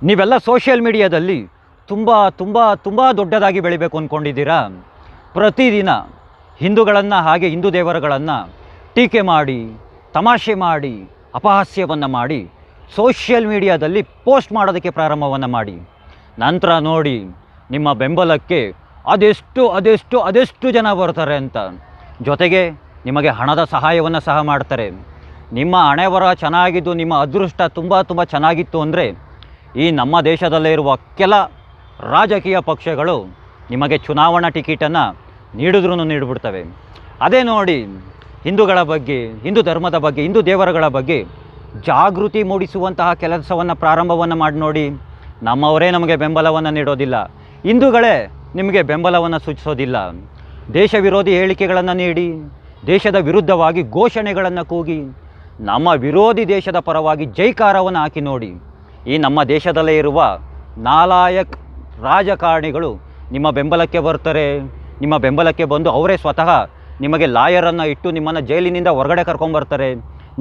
ನೀವೆಲ್ಲ ಸೋಷಿಯಲ್ ಮೀಡಿಯಾದಲ್ಲಿ ತುಂಬ ತುಂಬ ತುಂಬ ದೊಡ್ಡದಾಗಿ ಬೆಳಿಬೇಕು ಅಂದ್ಕೊಂಡಿದ್ದೀರಾ. ಪ್ರತಿದಿನ ಹಿಂದೂಗಳನ್ನು ಹಾಗೆ ಹಿಂದೂ ದೇವರುಗಳನ್ನು ಟೀಕೆ ಮಾಡಿ, ತಮಾಷೆ ಮಾಡಿ, ಅಪಹಾಸ್ಯವನ್ನು ಮಾಡಿ ಸೋಷಿಯಲ್ ಮೀಡಿಯಾದಲ್ಲಿ ಪೋಸ್ಟ್ ಮಾಡೋದಕ್ಕೆ ಪ್ರಾರಂಭವನ್ನು ಮಾಡಿ. ನಂತರ ನೋಡಿ ನಿಮ್ಮ ಬೆಂಬಲಕ್ಕೆ ಅದೆಷ್ಟು ಅದೆಷ್ಟು ಅದೆಷ್ಟು ಜನ ಬರ್ತಾರೆ ಅಂತ. ಜೊತೆಗೆ ನಿಮಗೆ ಹಣದ ಸಹಾಯವನ್ನು ಸಹ ಮಾಡ್ತಾರೆ. ನಿಮ್ಮ ಹಣೆಬರ ಚೆನ್ನಾಗಿದ್ದು, ನಿಮ್ಮ ಅದೃಷ್ಟ ತುಂಬ ತುಂಬ ಚೆನ್ನಾಗಿತ್ತು ಅಂದರೆ ಈ ನಮ್ಮ ದೇಶದಲ್ಲೇ ಇರುವ ಕೆಲ ರಾಜಕೀಯ ಪಕ್ಷಗಳು ನಿಮಗೆ ಚುನಾವಣಾ ಟಿಕೆಟನ್ನು ನೀಡಿದ್ರೂ ನೀಡಿಬಿಡ್ತವೆ. ಅದೇ ನೋಡಿ ಹಿಂದೂಗಳ ಬಗ್ಗೆ, ಹಿಂದೂ ಧರ್ಮದ ಬಗ್ಗೆ, ಹಿಂದೂ ದೇವರುಗಳ ಬಗ್ಗೆ ಜಾಗೃತಿ ಮೂಡಿಸುವಂತಹ ಕೆಲಸವನ್ನು ಪ್ರಾರಂಭವನ್ನು ಮಾಡಿ ನೋಡಿ. ನಮ್ಮವರೇ ನಮಗೆ ಬೆಂಬಲವನ್ನು ನೀಡೋದಿಲ್ಲ, ಹಿಂದೂಗಳೇ ನಿಮಗೆ ಬೆಂಬಲವನ್ನು ಸೂಚಿಸೋದಿಲ್ಲ. ದೇಶ ವಿರೋಧಿ ಹೇಳಿಕೆಗಳನ್ನು ನೀಡಿ, ದೇಶದ ವಿರುದ್ಧವಾಗಿ ಘೋಷಣೆಗಳನ್ನು ಕೂಗಿ, ನಮ್ಮ ವಿರೋಧಿ ದೇಶದ ಪರವಾಗಿ ಜೈಕಾರವನ್ನು ಹಾಕಿ ನೋಡಿ. ಈ ನಮ್ಮ ದೇಶದಲ್ಲೇ ಇರುವ ನಾಲಾಯಕ್ ರಾಜಕಾರಣಿಗಳು ನಿಮ್ಮ ಬೆಂಬಲಕ್ಕೆ ಬರ್ತಾರೆ. ನಿಮ್ಮ ಬೆಂಬಲಕ್ಕೆ ಬಂದು ಅವರೇ ಸ್ವತಃ ನಿಮಗೆ ಲಾಯರನ್ನು ಇಟ್ಟು ನಿಮ್ಮನ್ನು ಜೈಲಿನಿಂದ ಹೊರಗಡೆ ಕರ್ಕೊಂಬರ್ತಾರೆ.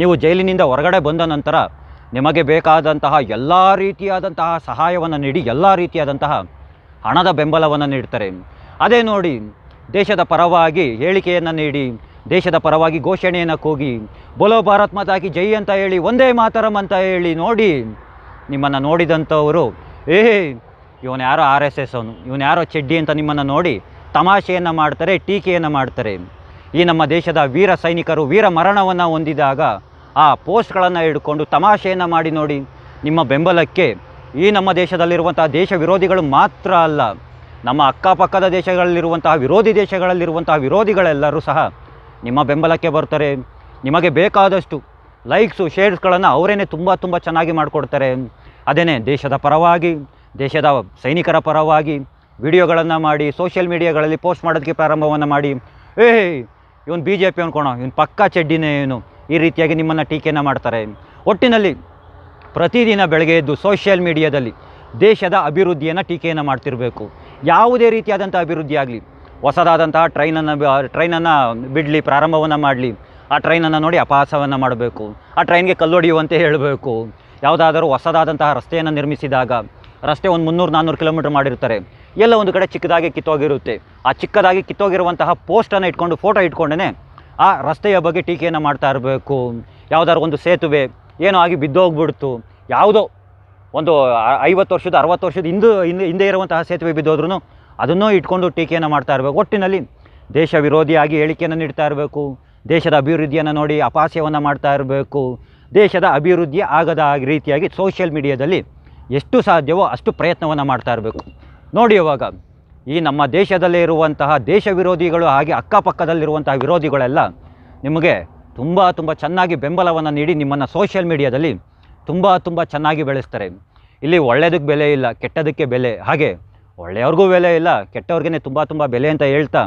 ನೀವು ಜೈಲಿನಿಂದ ಹೊರಗಡೆ ಬಂದ ನಂತರ ನಿಮಗೆ ಬೇಕಾದಂತಹ ಎಲ್ಲ ರೀತಿಯಾದಂತಹ ಸಹಾಯವನ್ನು ನೀಡಿ, ಎಲ್ಲ ರೀತಿಯಾದಂತಹ ಹಣದ ಬೆಂಬಲವನ್ನು ನೀಡ್ತಾರೆ. ಅದೇ ನೋಡಿ ದೇಶದ ಪರವಾಗಿ ಹೇಳಿಕೆಯನ್ನು ನೀಡಿ, ದೇಶದ ಪರವಾಗಿ ಘೋಷಣೆಯನ್ನು ಕೂಗಿ, ಬೋಲೋ ಭಾರತ್ ಮಾತಾ ಕಿ ಜೈ ಅಂತ ಹೇಳಿ, ಒಂದೇ ಮಾತರಂ ಅಂತ ಹೇಳಿ ನೋಡಿ ನಿಮ್ಮನ್ನು ನೋಡಿದಂಥವರು ಇವನು ಯಾರೋ RSS ಅವನು, ಇವನು ಯಾರೋ ಚಡ್ಡಿ ಅಂತ ನಿಮ್ಮನ್ನು ನೋಡಿ ತಮಾಷೆಯನ್ನು ಮಾಡ್ತಾರೆ, ಟೀಕೆಯನ್ನು ಮಾಡ್ತಾರೆ. ಈ ನಮ್ಮ ದೇಶದ ವೀರ ಸೈನಿಕರು ವೀರ ಮರಣವನ್ನು ಹೊಂದಿದಾಗ ಆ ಪೋಸ್ಟ್ಗಳನ್ನು ಹಿಡ್ಕೊಂಡು ತಮಾಷೆಯನ್ನು ಮಾಡಿ ನೋಡಿ. ನಿಮ್ಮ ಬೆಂಬಲಕ್ಕೆ ಈ ನಮ್ಮ ದೇಶದಲ್ಲಿರುವಂತಹ ದೇಶ ವಿರೋಧಿಗಳು ಮಾತ್ರ ಅಲ್ಲ, ನಮ್ಮ ಅಕ್ಕಪಕ್ಕದ ದೇಶಗಳಲ್ಲಿರುವಂತಹ ವಿರೋಧಿ ದೇಶಗಳಲ್ಲಿರುವಂತಹ ವಿರೋಧಿಗಳೆಲ್ಲರೂ ಸಹ ನಿಮ್ಮ ಬೆಂಬಲಕ್ಕೆ ಬರ್ತಾರೆ. ನಿಮಗೆ ಬೇಕಾದಷ್ಟು ಲೈಕ್ಸು ಶೇರ್ಸ್ಗಳನ್ನು ಅವರೇನೆ ತುಂಬ ತುಂಬ ಚೆನ್ನಾಗಿ ಮಾಡಿಕೊಡ್ತಾರೆ. ಅದೇ ದೇಶದ ಪರವಾಗಿ, ದೇಶದ ಸೈನಿಕರ ಪರವಾಗಿ ವಿಡಿಯೋಗಳನ್ನು ಮಾಡಿ ಸೋಷಿಯಲ್ ಮೀಡಿಯಾಗಳಲ್ಲಿ ಪೋಸ್ಟ್ ಮಾಡೋದಕ್ಕೆ ಪ್ರಾರಂಭವನ್ನು ಮಾಡಿ, ಇವನು BJP ಅನ್ಕೋಣ, ಇವನು ಪಕ್ಕಾ ಚಡ್ಡಿನೇ ಏನು, ಈ ರೀತಿಯಾಗಿ ನಿಮ್ಮನ್ನು ಟೀಕೆಯನ್ನು ಮಾಡ್ತಾರೆ. ಒಟ್ಟಿನಲ್ಲಿ ಪ್ರತಿದಿನ ಬೆಳಗ್ಗೆ ಎದ್ದು ಸೋಷಿಯಲ್ ಮೀಡಿಯಾದಲ್ಲಿ ದೇಶದ ಅಭಿವೃದ್ಧಿಯನ್ನು ಟೀಕೆಯನ್ನು ಮಾಡ್ತಿರಬೇಕು. ಯಾವುದೇ ರೀತಿಯಾದಂಥ ಅಭಿವೃದ್ಧಿ ಆಗಲಿ, ಹೊಸದಾದಂತಹ ಟ್ರೈನನ್ನು ಬಿಡಲಿ, ಪ್ರಾರಂಭವನ್ನು ಮಾಡಲಿ, ಆ ಟ್ರೈನನ್ನು ನೋಡಿ ಅಪಹಾಸವನ್ನು ಮಾಡಬೇಕು, ಆ ಟ್ರೈನ್ಗೆ ಕಲ್ಲೊಡೆಯುವಂತೆ ಹೇಳಬೇಕು. ಯಾವುದಾದರೂ ಹೊಸದಾದಂತಹ ರಸ್ತೆಯನ್ನು ನಿರ್ಮಿಸಿದಾಗ, ರಸ್ತೆ ಒಂದು 300-400 ಕಿಲೋಮೀಟರ್ ಮಾಡಿರ್ತಾರೆ, ಎಲ್ಲ ಒಂದು ಕಡೆ ಚಿಕ್ಕದಾಗಿ ಕಿತ್ತೋಗಿರುತ್ತೆ. ಆ ಚಿಕ್ಕದಾಗಿ ಕಿತ್ತೋಗಿರುವಂತಹ ಪೋಸ್ಟನ್ನು ಇಟ್ಕೊಂಡು, ಫೋಟೋ ಇಟ್ಕೊಂಡೇ ಆ ರಸ್ತೆಯ ಬಗ್ಗೆ ಟೀಕೆಯನ್ನು ಮಾಡ್ತಾ ಇರಬೇಕು. ಯಾವುದಾದ್ರು ಒಂದು ಸೇತುವೆ ಏನೋ ಆಗಿ ಬಿದ್ದೋಗ್ಬಿಡ್ತು, ಯಾವುದೋ ಒಂದು 50 ವರ್ಷದ 60 ವರ್ಷದ ಹಿಂದೆ ಇರುವಂತಹ ಸೇತುವೆ ಬಿದ್ದೋದ್ರೂ ಅದನ್ನೂ ಇಟ್ಕೊಂಡು ಟೀಕೆಯನ್ನು ಮಾಡ್ತಾ ಇರಬೇಕು. ಒಟ್ಟಿನಲ್ಲಿ ದೇಶ ವಿರೋಧಿಯಾಗಿ ಹೇಳಿಕೆಯನ್ನು ನೀಡ್ತಾ ಇರಬೇಕು. ದೇಶದ ಅಭಿವೃದ್ಧಿಯನ್ನು ನೋಡಿ ಅಪಹಾಸ್ಯವನ್ನು ಮಾಡ್ತಾ ಇರಬೇಕು. ದೇಶದ ಅಭಿವೃದ್ಧಿ ಆಗದ ರೀತಿಯಾಗಿ ಸೋಷಿಯಲ್ ಮೀಡಿಯಾದಲ್ಲಿ ಎಷ್ಟು ಸಾಧ್ಯವೋ ಅಷ್ಟು ಪ್ರಯತ್ನವನ್ನು ಮಾಡ್ತಾ ಇರಬೇಕು. ನೋಡಿ, ಅವಾಗ ಈ ನಮ್ಮ ದೇಶದಲ್ಲೇ ಇರುವಂತಹ ದೇಶ ವಿರೋಧಿಗಳು ಹಾಗೆ ಅಕ್ಕಪಕ್ಕದಲ್ಲಿರುವಂತಹ ವಿರೋಧಿಗಳೆಲ್ಲ ನಿಮಗೆ ತುಂಬ ತುಂಬ ಚೆನ್ನಾಗಿ ಬೆಂಬಲವನ್ನು ನೀಡಿ ನಿಮ್ಮನ್ನು ಸೋಷಿಯಲ್ ಮೀಡಿಯಾದಲ್ಲಿ ತುಂಬ ತುಂಬ ಚೆನ್ನಾಗಿ ಬೆಳೆಸ್ತಾರೆ. ಇಲ್ಲಿ ಒಳ್ಳೆಯದಕ್ಕೆ ಬೆಲೆ ಇಲ್ಲ, ಕೆಟ್ಟದಕ್ಕೆ ಬೆಲೆ. ಹಾಗೆ ಒಳ್ಳೆಯವ್ರಿಗೂ ಬೆಲೆ ಇಲ್ಲ, ಕೆಟ್ಟವ್ರಿಗೇ ತುಂಬ ತುಂಬ ಬೆಲೆ ಅಂತ ಹೇಳ್ತಾ,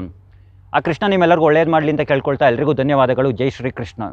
ಆ ಕೃಷ್ಣ ನಿಮ್ಮೆಲ್ಲರಿಗೂ ಒಳ್ಳೇದು ಮಾಡಲಿ ಅಂತ ಕೇಳ್ಕೊಳ್ತಾ ಎಲ್ರಿಗೂ ಧನ್ಯವಾದಗಳು. ಜೈ ಶ್ರೀ ಕೃಷ್ಣ.